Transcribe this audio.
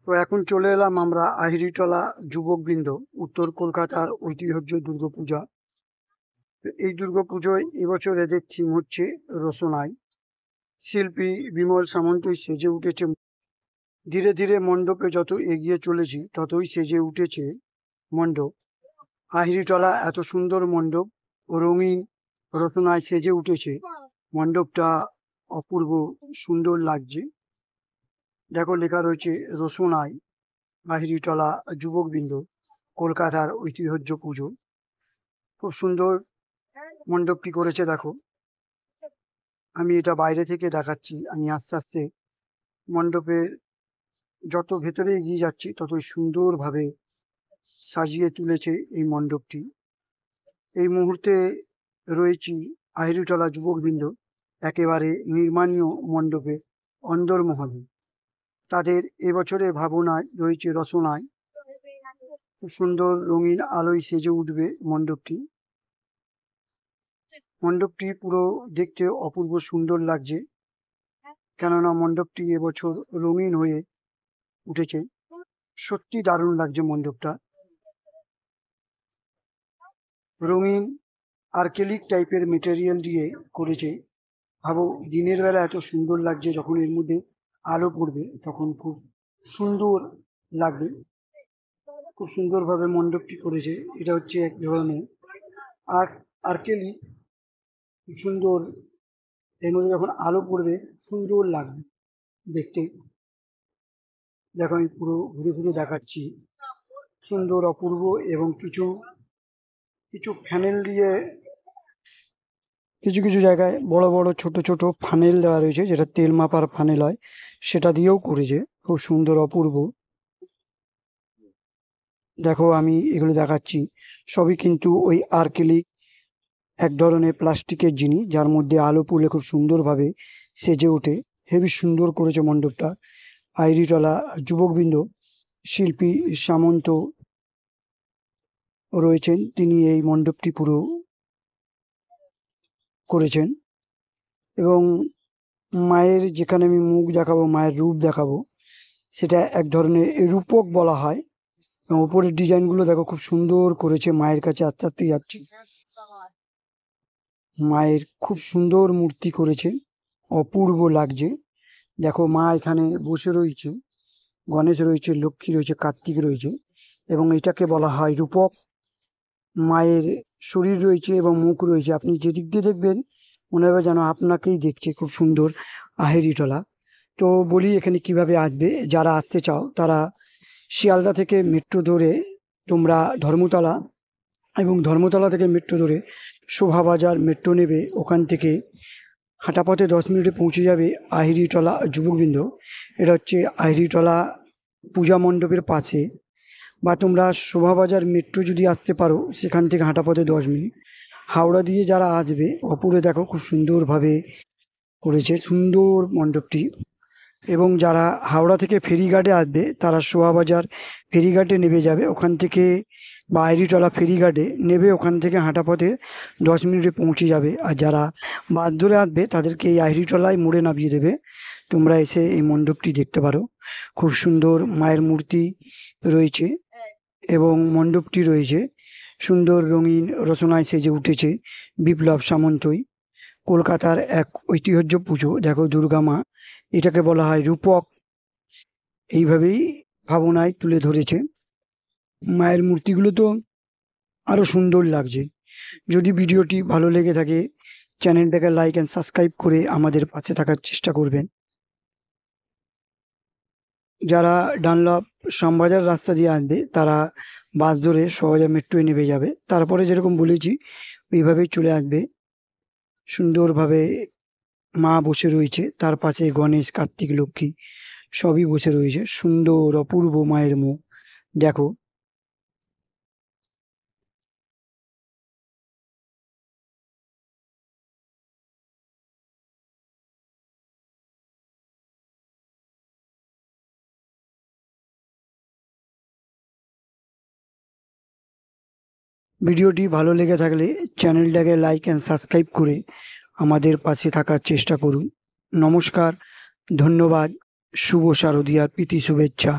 তো এখন চলে এলাম আমরা আহিরিটলা যুবকবৃন্দ উত্তর কলকাতার ঐতিহ্য দুর্গাপূজা। এই দুর্গাপুজোয় এবছর এদের থিম হচ্ছে রসনাই। শিল্পী বিমল সামন্তই সেজে উঠেছে। ধীরে ধীরে মণ্ডপে যত এগিয়ে চলেছি ততই সেজে উঠেছে মণ্ডপ। আহিরিটলা এত সুন্দর মণ্ডপ, রঙিন রসনায় সেজে উঠেছে। মণ্ডপটা অপূর্ব সুন্দর লাগছে। দেখো লেখা রয়েছে রসনাই আহিরিটলা যুবকবৃন্দ কলকাতার ঐতিহ্য পুজো। খুব সুন্দর মণ্ডপটি করেছে। দেখো আমি এটা বাইরে থেকে দেখাচ্ছি। আমি আস্তে আস্তে মণ্ডপের যত ভেতরে এগিয়ে যাচ্ছি ততই সুন্দরভাবে সাজিয়ে তুলেছে এই মণ্ডপটি। এই মুহূর্তে রয়েছি আহিরিটলা যুবকবৃন্দ একেবারে নির্মাণীয় মণ্ডপে অন্দরমহলে। তাদের এবছরের ভাবনায় রয়েছে রসনায়। খুব সুন্দর রঙিন আলোয় সেজে উঠবে মণ্ডপটি। মণ্ডপটি পুরো দেখতে অপূর্ব সুন্দর লাগছে, কেননা মণ্ডপটি এবছর রঙিন হয়ে উঠেছে। সত্যি দারুণ লাগছে মণ্ডপটা। রঙিন আর্কেলিক টাইপের মেটেরিয়াল দিয়ে করেছে। ভাবো দিনের বেলা এত সুন্দর লাগছে, যখন এর মধ্যে আলো পড়বে তখন খুব সুন্দর লাগবে। খুব সুন্দরভাবে মণ্ডপটি করেছে। এটা হচ্ছে এক ধরনের আর্কেলিক, খুব সুন্দর। এর মধ্যে যখন আলো পড়বে সুন্দর লাগবে দেখতে। দেখো আমি পুরো ঘুরে ঘুরে দেখাচ্ছি। সুন্দর অপূর্ব, এবং কিছু কিছু ফ্যানেল দিয়ে, কিছু কিছু জায়গায় বড় বড় ছোট ছোট ফানেল দেওয়া রয়েছে, যেটা তেল মাপার ফানেল হয়, সেটা দিয়েও করেছে। খুব সুন্দর অপূর্ব। দেখো আমি এগুলো দেখাচ্ছি, সবই কিন্তু ওই আর্কেলিক এক ধরনের প্লাস্টিকের জিনিস, যার মধ্যে আলো পড়লে খুব সুন্দরভাবে সেজে ওঠে। হেবি সুন্দর করেছে মণ্ডপটা আহিরিটলা যুবকবৃন্দ। শিল্পী সামন্ত রয়েছেন, তিনি এই মণ্ডপটি পুরো করেছেন। এবং মায়ের যেখানে আমি মুখ দেখাবো, মায়ের রূপ দেখাবো, সেটা এক ধরনের রূপক বলা হয়। এবং উপরের ডিজাইনগুলো দেখো খুব সুন্দর করেছে। মায়ের কাছে আস্তে আস্তে যাচ্ছি। মায়ের খুব সুন্দর মূর্তি করেছে, অপূর্ব লাগছে। দেখো মা এখানে বসে রয়েছে, গণেশ রয়েছে, লক্ষ্মী রয়েছে, কার্তিক রয়েছে, এবং এটাকে বলা হয় রূপক। মায়ের শরীর রয়েছে এবং মুখ রয়েছে। আপনি যেদিক দিয়ে দেখবেন মনে হবে যেন আপনাকেই দেখছে। খুব সুন্দর আহিরিটলা। তো বলি এখানে কিভাবে আসবে। যারা আসতে চাও তারা শিয়ালদা থেকে মেট্রো ধরে তোমরা ধর্মতলা, এবং ধর্মতলা থেকে মেট্রো ধরে শোভাবাজার মেট্রো নেবে। ওখান থেকে হাঁটা পথে 10 মিনিটে পৌঁছে যাবে আহিরিটলা যুবকবৃন্দ। এটা হচ্ছে আহিরিটলা পূজা মণ্ডপের পাশে। বা তোমরা শোভাবাজার মেট্রো যদি আসতে পারো, সেখান থেকে হাঁটা পথে 10 মিনিট। হাওড়া দিয়ে যারা আসবে, অপূর্ব দেখো খুব সুন্দরভাবে করেছে সুন্দর মণ্ডপটি। এবং যারা হাওড়া থেকে ফেরিঘাটে আসবে তারা শোভাবাজার ফেরিঘাটে নেমে যাবে। ওখান থেকে বা আহিরিটলা ফেরিঘাটে নেবে, ওখান থেকে হাঁটা পথে 10 মিনিটে পৌঁছে যাবে। আর যারা বাস ধরে আসবে তাদেরকে এই আহিরিটলায় মোড়ে নামিয়ে দেবে। তোমরা এসে এই মণ্ডপটি দেখতে পারো। খুব সুন্দর মায়ের মূর্তি রয়েছে এবং মণ্ডপটি রয়েছে সুন্দর রঙিন রচনায় সেজে উঠেছে। বিপ্লব সামন্তই কলকাতার এক ঐতিহ্য পুজো। দেখো দুর্গা মা, এটাকে বলা হয় রূপক। এইভাবেই ভাবনায় তুলে ধরেছে। মায়ের মূর্তিগুলো তো আরও সুন্দর লাগছে। যদি ভিডিওটি ভালো লেগে থাকে, চ্যানেলটাকে লাইক অ্যান্ড সাবস্ক্রাইব করে আমাদের পাশে থাকার চেষ্টা করবেন। যারা ডানলপ শ্যামবাজার রাস্তা দিয়ে আসবে তারা বাস ধরে শোভাবাজার মেট্রোয় নেমে যাবে। তারপরে যেরকম বলেছি ওইভাবেই চলে আসবে। সুন্দরভাবে মা বসে রয়েছে, তার পাশে গণেশ, কার্তিক, লক্ষ্মী সবই বসে রয়েছে। সুন্দর অপূর্ব মায়ের মুখ দেখো। ভিডিওটি ভালো লেগে থাকলে চ্যানেলটাকে লাইক অ্যান্ড সাবস্ক্রাইব করে আমাদের পাশে থাকার চেষ্টা করুন। নমস্কার, ধন্যবাদ, শুভ শারদীয়ার প্রীতি শুভেচ্ছা।